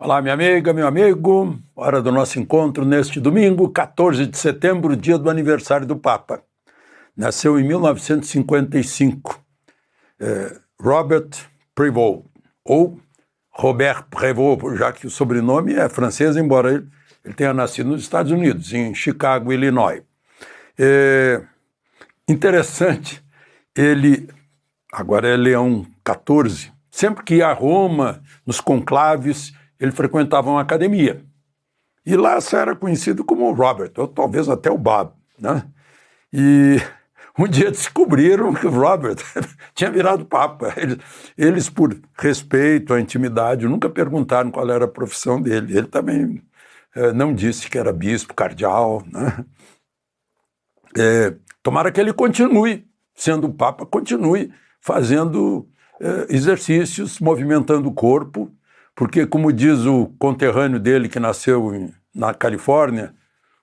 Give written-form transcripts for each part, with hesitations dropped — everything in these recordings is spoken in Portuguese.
Olá, minha amiga, meu amigo. Hora do nosso encontro neste domingo, 14 de setembro, dia do aniversário do Papa. Nasceu em 1955. Robert Prévost, ou Robert Prévost, já que o sobrenome é francês, embora ele tenha nascido nos Estados Unidos, em Chicago, Illinois. Interessante, agora é Leão XIV, sempre que ia a Roma, nos conclaves, ele frequentava uma academia. E lá só era conhecido como Robert, ou talvez até o Bob, né? E um dia descobriram que o Robert tinha virado Papa. Eles, por respeito à intimidade, nunca perguntaram qual era a profissão dele. Ele também não disse que era bispo, cardeal, né? Tomara que ele continue sendo Papa, continue fazendo exercícios, movimentando o corpo, porque, como diz o conterrâneo dele que nasceu na Califórnia,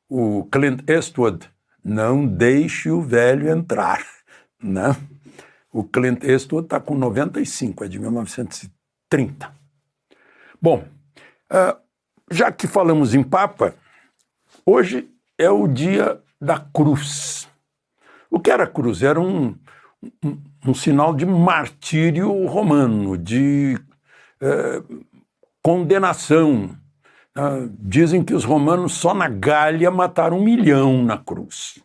o Clint Eastwood, não deixe o velho entrar, né? O Clint Eastwood está com 95, é de 1930. Bom, já que falamos em Papa, hoje é o dia da cruz. O que era a cruz? Era um sinal de martírio romano, de condenação. Dizem que os romanos só na Gália mataram 1 milhão na cruz.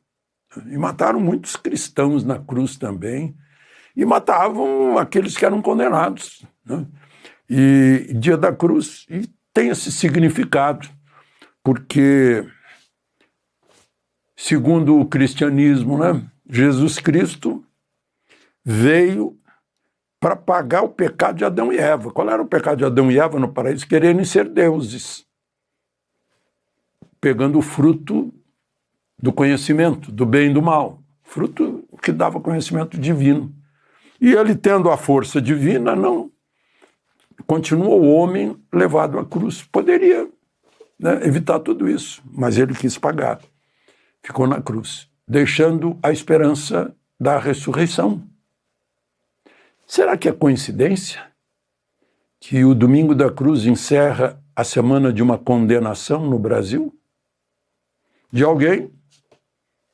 E mataram muitos cristãos na cruz também. E matavam aqueles que eram condenados, né? E dia da cruz tem esse significado, porque, segundo o cristianismo, né, Jesus Cristo veio para pagar o pecado de Adão e Eva. Qual era o pecado de Adão e Eva no paraíso? Quererem ser deuses, pegando o fruto do conhecimento, do bem e do mal, fruto que dava conhecimento divino. E ele, tendo a força divina, não continuou o homem levado à cruz. Poderia, né, evitar tudo isso, mas ele quis pagar. Ficou na cruz, deixando a esperança da ressurreição. Será que é coincidência que o Domingo da Cruz encerra a semana de uma condenação no Brasil? De alguém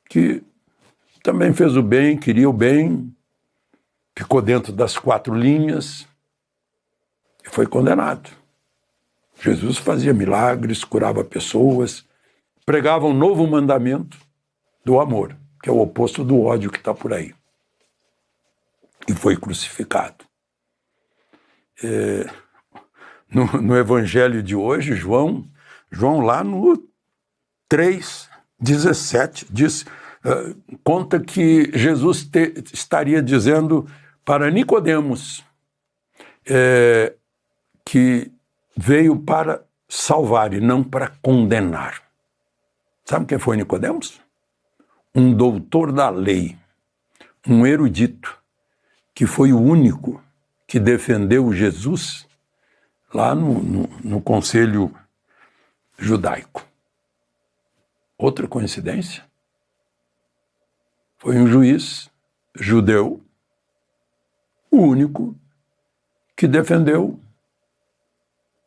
que também fez o bem, queria o bem, ficou dentro das 4 linhas e foi condenado. Jesus fazia milagres, curava pessoas, pregava um novo mandamento do amor, que é o oposto do ódio que está por aí. E foi crucificado. No Evangelho de hoje, João lá no 3,17, conta que Jesus estaria dizendo para Nicodemos que veio para salvar e não para condenar. Sabe quem foi Nicodemos? Um doutor da lei, um erudito, que foi o único que defendeu Jesus lá no conselho judaico. Outra coincidência? Foi um juiz judeu, o único que defendeu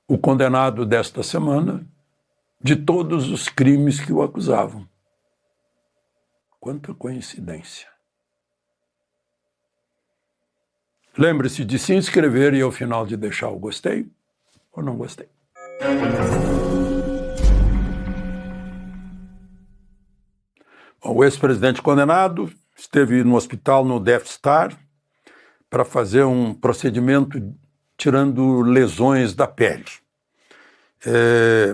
o condenado desta semana de todos os crimes que o acusavam. Quanta coincidência. Lembre-se de se inscrever e ao final de deixar o gostei ou não gostei. O ex-presidente condenado esteve no hospital no Death Star para fazer um procedimento tirando lesões da pele.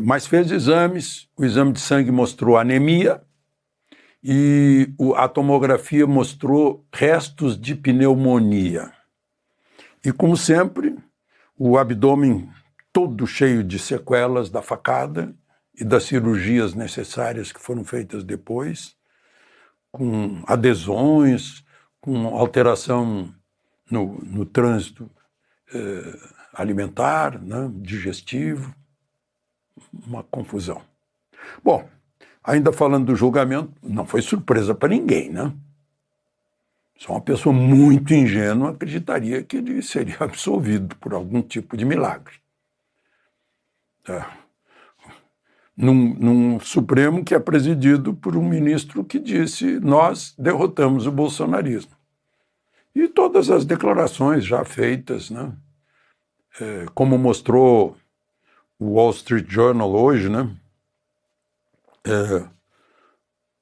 Mas fez exames, o exame de sangue mostrou anemia e a tomografia mostrou restos de pneumonia. E, como sempre, o abdômen todo cheio de sequelas da facada e das cirurgias necessárias que foram feitas depois, com adesões, com alteração no trânsito alimentar, né, digestivo, uma confusão. Bom, ainda falando do julgamento, não foi surpresa para ninguém, né? Só uma pessoa muito ingênua acreditaria que ele seria absolvido por algum tipo de milagre. num Supremo que é presidido por um ministro que disse: nós derrotamos o bolsonarismo. E todas as declarações já feitas, né? Como mostrou o Wall Street Journal hoje, né?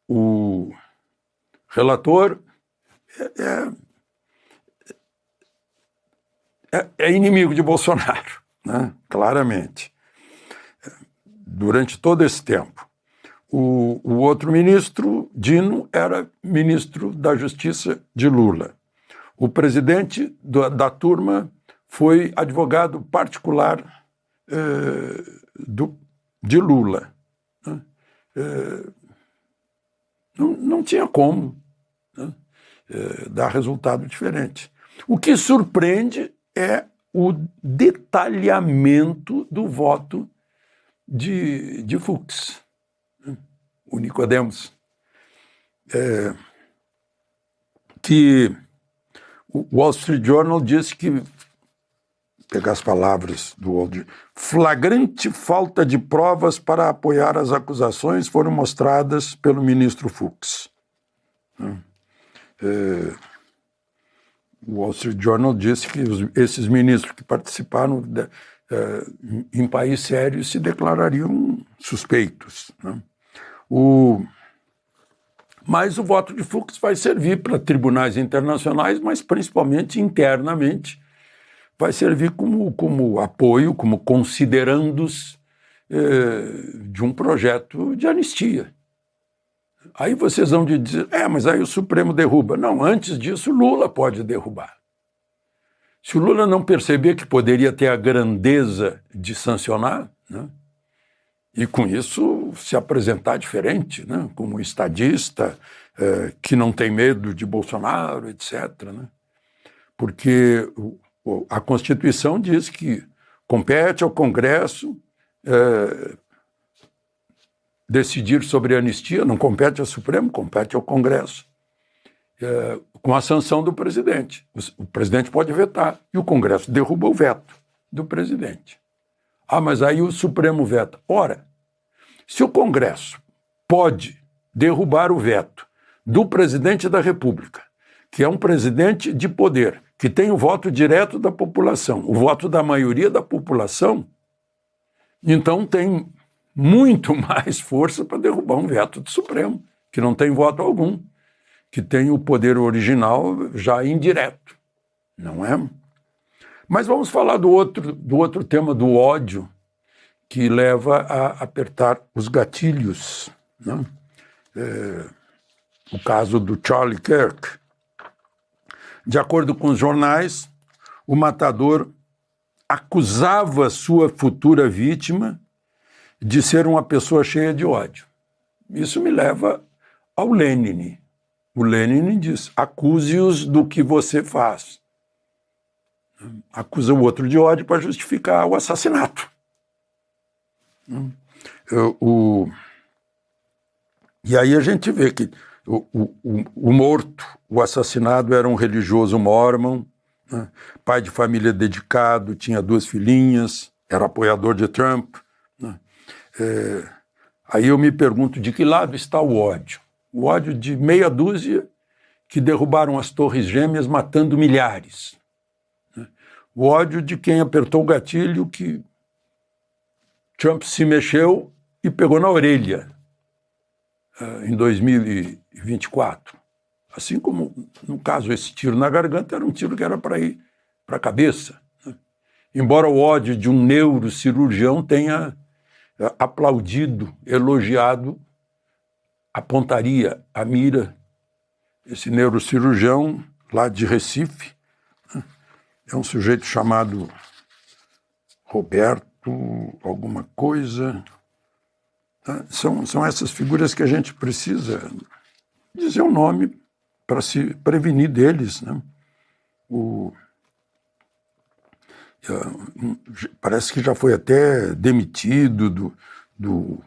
O relator é inimigo de Bolsonaro, né? Claramente, durante todo esse tempo. O outro ministro, Dino, era ministro da Justiça de Lula. O presidente da turma foi advogado particular de Lula. Né? Não tinha como, né, dar resultado diferente. O que surpreende é o detalhamento do voto de Fux, o Nicodemos, que o Wall Street Journal disse que, pegar as palavras do Wall Street, flagrante falta de provas para apoiar as acusações foram mostradas pelo ministro Fux. O Wall Street Journal disse que esses ministros que participaram em país sério se declarariam suspeitos, né? Mas o voto de Fux vai servir para tribunais internacionais, mas principalmente internamente vai servir como apoio, como considerandos de um projeto de anistia. Aí vocês vão dizer, mas aí o Supremo derruba. Não, antes disso Lula pode derrubar. Se o Lula não perceber que poderia ter a grandeza de sancionar, né, e com isso se apresentar diferente, né, como estadista, que não tem medo de Bolsonaro, etc., né, porque a Constituição diz que compete ao Congresso decidir sobre a anistia, não compete ao Supremo, compete ao Congresso, com a sanção do presidente. O presidente pode vetar e o Congresso derruba o veto do presidente. Mas aí o Supremo veta. Ora, se o Congresso pode derrubar o veto do presidente da República, que é um presidente de poder, que tem o voto direto da população, o voto da maioria da população, então tem muito mais força para derrubar um veto do Supremo, que não tem voto algum, que tem o poder original já indireto, não é? Mas vamos falar do outro tema, do ódio, que leva a apertar os gatilhos, né? O caso do Charlie Kirk. De acordo com os jornais, o matador acusava sua futura vítima de ser uma pessoa cheia de ódio. Isso me leva ao Lenin. O Lenin diz: acuse-os do que você faz. Acusa o outro de ódio para justificar o assassinato. E aí a gente vê que o morto, o assassinado, era um religioso mórmon, né? Pai de família dedicado, tinha 2 filhinhas, era apoiador de Trump, né? Aí eu me pergunto, de que lado está o ódio? O ódio de meia dúzia que derrubaram as Torres Gêmeas matando milhares, né? O ódio de quem apertou o gatilho que Trump se mexeu e pegou na orelha em 2024. Assim como, no caso, esse tiro na garganta era um tiro que era para ir para a cabeça, né? Embora o ódio de um neurocirurgião tenha aplaudido, elogiado a pontaria, a mira. Esse neurocirurgião lá de Recife, né, é um sujeito chamado Roberto alguma coisa. Tá? São essas figuras que a gente precisa dizer o nome para se prevenir deles, né? Parece que já foi até demitido do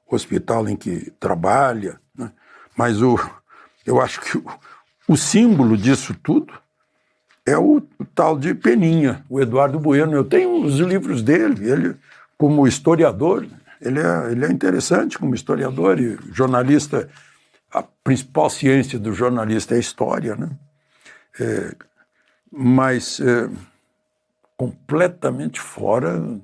hospital em que trabalha, né? Mas eu acho que o símbolo disso tudo é o tal de Peninha, o Eduardo Bueno. Eu tenho os livros dele, ele como historiador, ele é interessante como historiador e jornalista. A principal ciência do jornalista é a história, né? Mas completamente fora,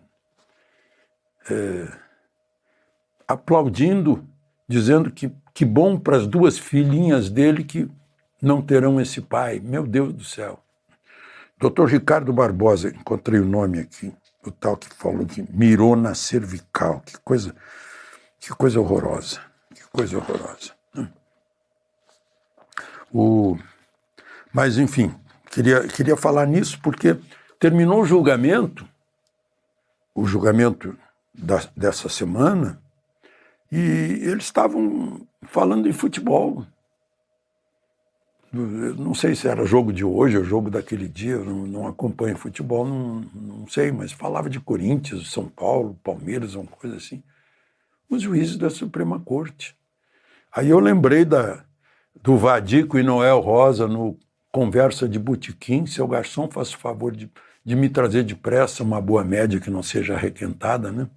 aplaudindo, dizendo que bom para as duas filhinhas dele que não terão esse pai. Meu Deus do céu. Dr. Ricardo Barbosa, encontrei o nome aqui, o tal que falou que mirou na cervical. Que coisa horrorosa. Que coisa horrorosa. Mas, enfim, queria falar nisso porque terminou o julgamento dessa semana, e eles estavam falando em futebol. Eu não sei se era jogo de hoje ou jogo daquele dia, eu não acompanho futebol, não sei, mas falava de Corinthians, São Paulo, Palmeiras, uma coisa assim. Os juízes da Suprema Corte. Aí eu lembrei do Vadico e Noel Rosa no Conversa de Botequim. Seu garçom, faça o favor de me trazer depressa uma boa média que não seja arrequentada, né?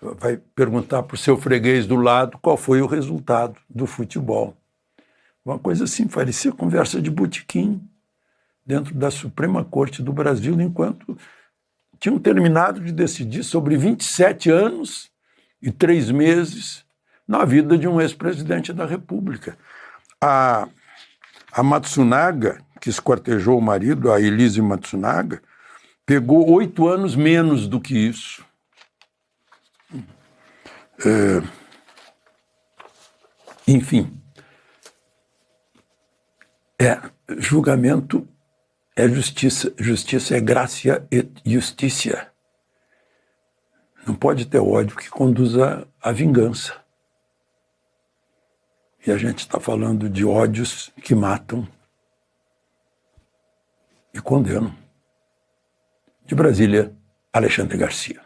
Vai perguntar para o seu freguês do lado qual foi o resultado do futebol. Uma coisa assim, parecia conversa de botequim dentro da Suprema Corte do Brasil, enquanto tinham terminado de decidir sobre 27 anos e 3 meses na vida de um ex-presidente da República. A Matsunaga, que esquartejou o marido, a Elise Matsunaga, pegou 8 anos menos do que isso. Enfim, julgamento é justiça, justiça é gracia et justicia. Não pode ter ódio que conduza à vingança. E a gente está falando de ódios que matam e condenam. De Brasília, Alexandre Garcia.